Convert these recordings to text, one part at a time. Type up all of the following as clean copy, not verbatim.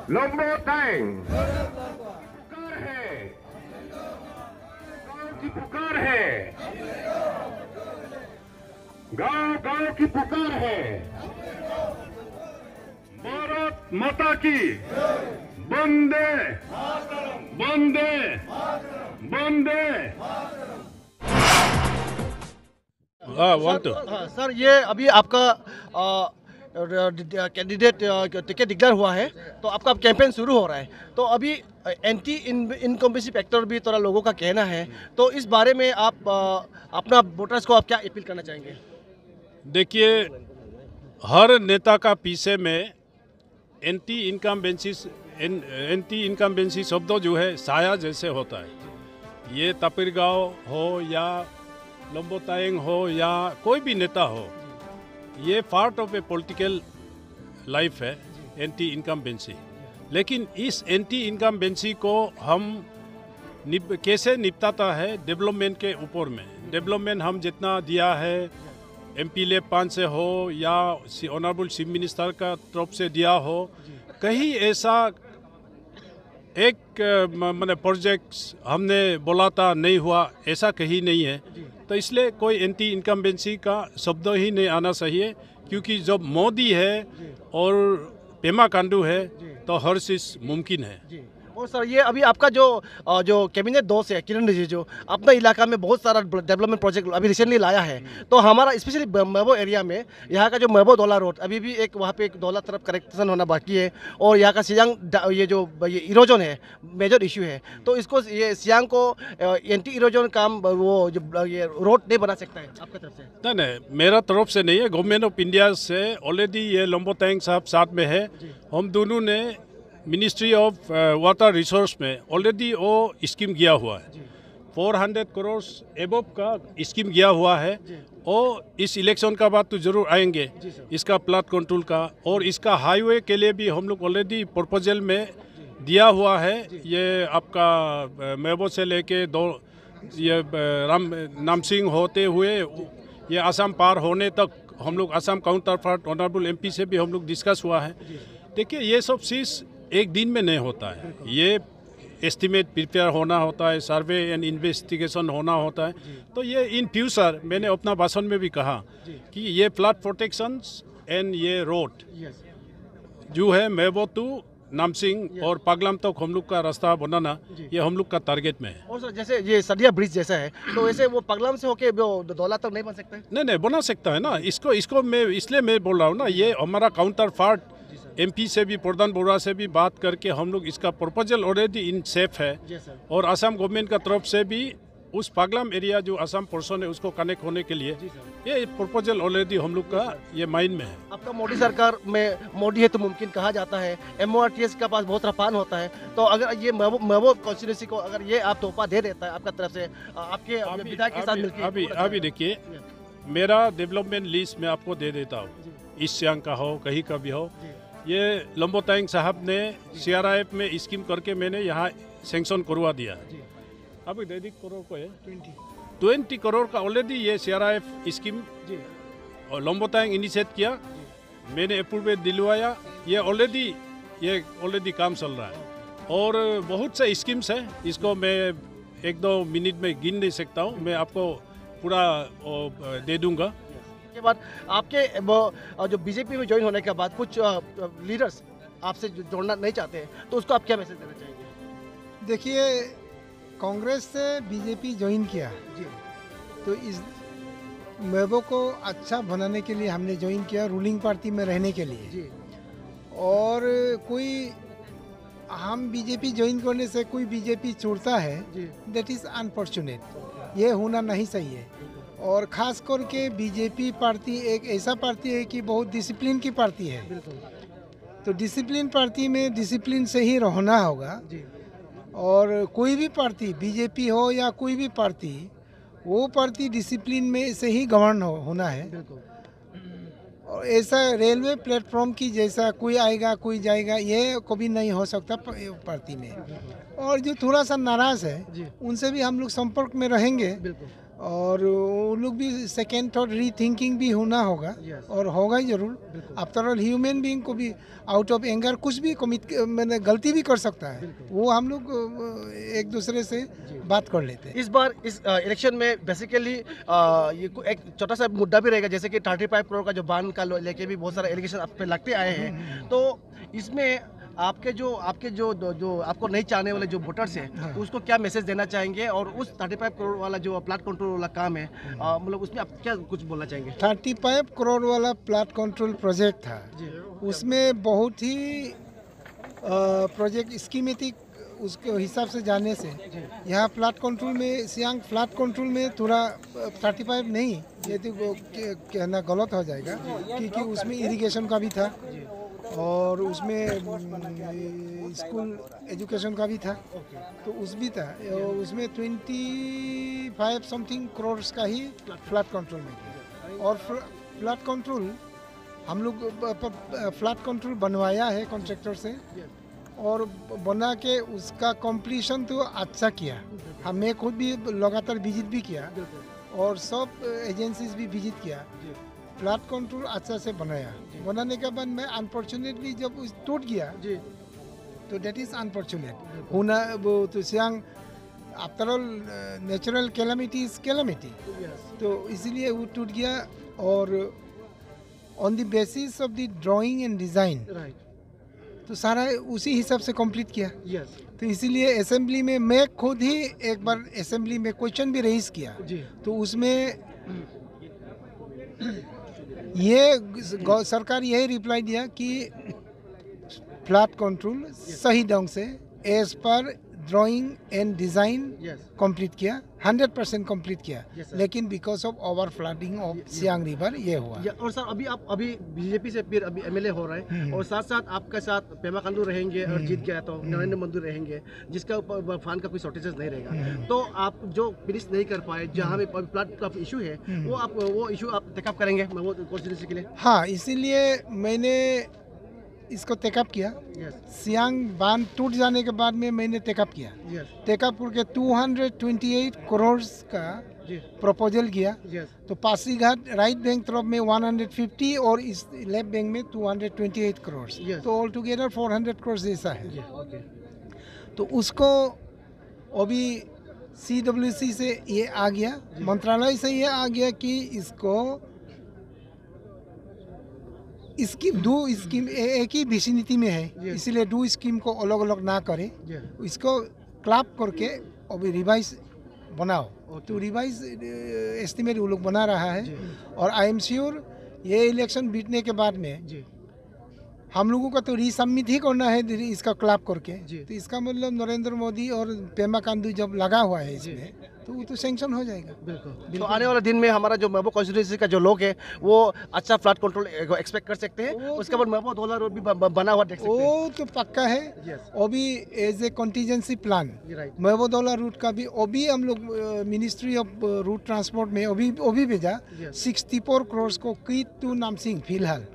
लंबोताइंग पुकार है, गांव की पुकार है, गांव गांव की पुकार है। भारत माता की वंदे वंदे वंदे। सर, ये अभी आपका कैंडिडेट टिकट डिक्लेयर हुआ है, तो आपका कैंपेन शुरू हो रहा है। तो अभी एंटी इनकम्बेंसी फैक्टर भी थोड़ा लोगों का कहना है, तो इस बारे में आप अपना वोटर्स को आप क्या अपील करना चाहेंगे? देखिए, हर नेता का पीछे में एंटी इनकम्बेंसी शब्द जो है साया जैसे होता है। ये तपिरगांव हो या लंबोताइंग हो या कोई भी नेता हो, ये part of A political life है एंटी इनकम्बेंसी। लेकिन इस एंटी इनकम्बेंसी को हम कैसे निपटाता है डेवलपमेंट के ऊपर में। डेवलपमेंट हम जितना दिया है MP लैब 5 से हो या ऑनरेबल चीफ मिनिस्टर का तरफ से दिया हो, कहीं ऐसा एक मैंने प्रोजेक्ट्स हमने बोला था नहीं हुआ, ऐसा कहीं नहीं है। तो इसलिए कोई एंटी इनकम्बेंसी का शब्द ही नहीं आना चाहिए, क्योंकि जब मोदी है और पेमा खांडू है तो हर चीज़ मुमकिन है। और सर, ये अभी आपका जो कैबिनेट दोस्त है किरण रिजिजू, अपना इलाका में बहुत सारा डेवलपमेंट प्रोजेक्ट अभी रिसेंटली लाया है। तो हमारा स्पेशली मेबो एरिया में यहाँ का जो मेबो दौला रोड, अभी भी एक वहाँ पे एक दौला तरफ करेक्शन होना बाकी है। और यहाँ का सियांग ये इरोजन है, मेजर इशू है। तो इसको ये सियांग को एंटी इरोजन काम वो जो ये रोड नहीं बना सकता है आपकी तरफ से? नहीं, मेरा तरफ से नहीं है, गवर्नमेंट ऑफ इंडिया से ऑलरेडी ये लंबोताइंग साहब साथ में है। हम दोनों ने मिनिस्ट्री ऑफ वाटर रिसोर्स में ऑलरेडी वो स्कीम गया हुआ है। 400 करोड़ एबव का स्कीम गया हुआ है। और इस इलेक्शन का बाद तो जरूर आएंगे इसका प्लाट कंट्रोल का। और इसका हाईवे के लिए भी हम लोग ऑलरेडी प्रपोजल में दिया हुआ है। ये आपका मेबो से लेके ये नामसिंग होते हुए ये आसाम पार होने तक हम लोग Assam counter part honourable MP से भी हम लोग डिस्कस हुआ है। देखिए, ये सब चीज़ एक दिन में नहीं होता है। ये एस्टिमेट प्रिपेयर होना होता है, सर्वे एंड इन्वेस्टिगेशन होना होता है। तो ये इन फ्यूचर मैंने अपना भाषण में भी कहा कि ये फ्लड प्रोटेक्शंस एंड ये रोड जो है मेबो टू नामसिंग और पगलम तक हम लोग का रास्ता बनाना, ये हम लोग का टारगेट में है। और सर, जैसे ये सदिया ब्रिज जैसा है, तो वैसे वो पगलम से होके वो दौला तक नहीं बन सकता है? नहीं, बना सकता है ना। इसको मैं इसलिए मैं बोल रहा हूँ ना, ये हमारा काउंटर पार्ट MP से भी, प्रधान बोरा से भी बात करके हम लोग इसका प्रपोजल ऑलरेडी इन सेफ है। और असम गवर्नमेंट का तरफ से भी उस पगलम एरिया जो असम पोर्शन है उसको कनेक्ट होने के लिए ये प्रपोजल ऑलरेडी हम लोग का ये माइंड में है। आपका मोदी सरकार में मोदी है तो मुमकिन कहा जाता है, MORTS के पास बहुत रफान होता है। तो अगर ये मेबो कॉन्स्टिट्यूंसी को अगर ये आप तोहफा दे देता है आपका तरफ से आपके विधायक के साथ मिलकर, अभी देखिए, मेरा डेवलपमेंट लिस्ट में आपको दे देता हूँ, ईस्ट सियांग का हो कहीं का भी हो। ये लंबोताइंग साहब ने CRIF में स्कीम करके मैंने यहाँ सेंक्शन करवा दिया है। अभी 20 करोड़ को है, 20 करोड़ का ऑलरेडी ये CRIF स्कीम और लंबोताइंग इनिशिएट किया, मैंने अप्रूवल दिलवाया। ये ऑलरेडी काम चल रहा है। और बहुत से स्कीम्स है, इसको मैं 1-2 मिनट में गिन नहीं सकता हूँ, मैं आपको पूरा दे दूंगा। के बाद आपके जो BJP में ज्वाइन होने के बाद कुछ लीडर्स आपसे जोड़ना नहीं चाहते हैं, तो उसको आप क्या मैसेज देना चाहेंगे? देखिए, कांग्रेस से BJP ज्वाइन किया जी, तो इस मेबो को अच्छा बनाने के लिए हमने ज्वाइन किया, रूलिंग पार्टी में रहने के लिए जी। और कोई हम BJP ज्वाइन करने से कोई BJP छोड़ता है, दैट इज़ अनफॉर्चुनेट। ये होना नहीं चाहिए। और ख़ास करके BJP पार्टी एक ऐसा पार्टी है कि बहुत डिसिप्लिन की पार्टी है। तो डिसिप्लिन पार्टी में डिसिप्लिन से ही रहना होगा। और कोई भी पार्टी, BJP हो या कोई भी पार्टी, वो पार्टी डिसिप्लिन में से ही गवर्न होना है। और ऐसा रेलवे प्लेटफॉर्म की जैसा कोई आएगा कोई जाएगा, ये कभी नहीं हो सकता पार्टी में। और जो थोड़ा सा नाराज़ है उनसे भी हम लोग संपर्क में रहेंगे। और वो लोग भी सेकेंड थॉट रीथिंकिंग भी होना होगा और होगा ही जरूर। आफ्टर ऑल ह्यूमन बीइंग को भी आउट ऑफ एंगर कुछ भी कमिट मैंने गलती भी कर सकता है, वो हम लोग एक दूसरे से बात कर लेते हैं। इस बार इस इलेक्शन में बेसिकली ये एक छोटा सा मुद्दा भी रहेगा, जैसे कि 35 करोड़ का जो बांध का लेके भी बहुत सारे एलिगेशन आप पे लगते आए हैं। तो इसमें आपके जो आपको नहीं चाहने वाले जो वोटर्स हैं, तो उसको क्या मैसेज देना चाहेंगे? और उस 35 करोड़ वाला जो प्लाट कंट्रोल वाला काम है, मतलब उसमें आप क्या कुछ बोलना चाहेंगे? 35 करोड़ वाला प्लाट कंट्रोल प्रोजेक्ट था, उसमें बहुत ही प्रोजेक्ट स्कीमेटिक उसके हिसाब से जाने से यहाँ प्लाट कंट्रोल में सियांग प्लाट कंट्रोल में थोड़ा 35 नहीं, ये तो कहना गलत हो जाएगा, क्योंकि उसमें इरिगेशन का भी था और उसमें स्कूल एजुकेशन का भी था, तो उस भी था। उसमें 25 समथिंग करोड़ का ही फ्लड कंट्रोल में था। और फ्लड कंट्रोल हम लोग फ्लड कंट्रोल बनवाया है कॉन्ट्रैक्टर से, और बना के उसका कंप्लीशन तो अच्छा किया। हमें खुद भी लगातार विजिट भी किया और सब एजेंसीज भी विजिट किया। फ्लड कंट्रोल अच्छा से बनाया, बनाने के बाद में अनफॉर्चुनेटली जब उस टूट गया तो डेट इज़ अनफॉर्चुनेट होना। वो तो Siang after all natural calamity is calamity, तो इसीलिए वो टूट गया। और on the basis of the drawing and design तो सारा उसी हिसाब से कंप्लीट किया। तो इसीलिए असेंबली में मैं खुद ही एक बार असेंबली में क्वेश्चन भी रेज किया, तो उसमें ये सरकार यही रिप्लाई दिया कि फ्लड कंट्रोल सही ढंग से as per drawing and design complete किया, 100% कंप्लीट किया, लेकिन because of over flooding of Siang river ये हुआ। और सर अभी बीजेपी से फिर अभी एमएलए हो रहे हैं, और साथ साथ आपके साथ पेमा खांडू रहेंगे, और जीत गया तो नरेंद्र मोदी रहेंगे, जिसका फंड का कोई शॉर्टेजेस नहीं रहेगा। तो आप जो फिनिश नहीं कर पाए, जहाँ पे फ्लड का इशू है, वो इशू आप टेकअप करेंगे वो कॉन्स्टिट्यूंसी के लिए? हाँ, इसीलिए मैंने इसको टेकअप किया। सियांग बांध टूट जाने के बाद में मैंने टेकअप किया। टेकअप करके 228 करोड़ का प्रपोजल किया। तो पासीघाट राइट बैंक तरफ में 150 और इस लेफ्ट बैंक में 228 करोड़, तो ऑल टुगेदर 400 करोड़ जैसा है। तो उसको अभी CWC से ये आ गया, मंत्रालय से ये आ गया कि इसको स्कीम दो स्कीम एक ही विसिनिटी में है, इसीलिए दो स्कीम को अलग अलग ना करें, इसको क्लैप करके अभी रिवाइज बनाओ। तो रिवाइज एस्टिमेट वो लोग बना रहा है, और आई एम श्योर ये इलेक्शन बीतने के बाद में हम लोगों का तो रीसबमिट ही करना है इसका क्लैप करके। तो इसका मतलब नरेंद्र मोदी और पेमा खांडू जब लगा हुआ है इसमें, तो वो तो सैंक्शन हो जाएगा। बिल्कुल। तो आने वाले दिन में हमारा जो महबूब कॉन्स्टिट्यूंसी का जो लोग है, वो अच्छा फ्लड कंट्रोल एक्सपेक्ट कर सकते हैं। उसके बाद महबूब $2 रोड भी बना हुआ देख सकते हैं। वो तो पक्का है। अभी as a contingency plan Mehboob $2 root का भी अभी हम लोग मिनिस्ट्री ऑफ रूट ट्रांसपोर्ट में अभी भेजा 64 करोड़ को कीट टू नामसिंग फिलहाल,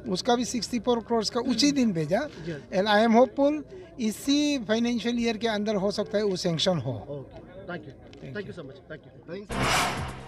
उसका भी 64 करोड़ का उसी दिन भेजा। एंड आई एम होपफुल इसी फाइनेंशियल ईयर के अंदर हो सकता है वो सैंक्शन हो। Thank you so much. Thank you.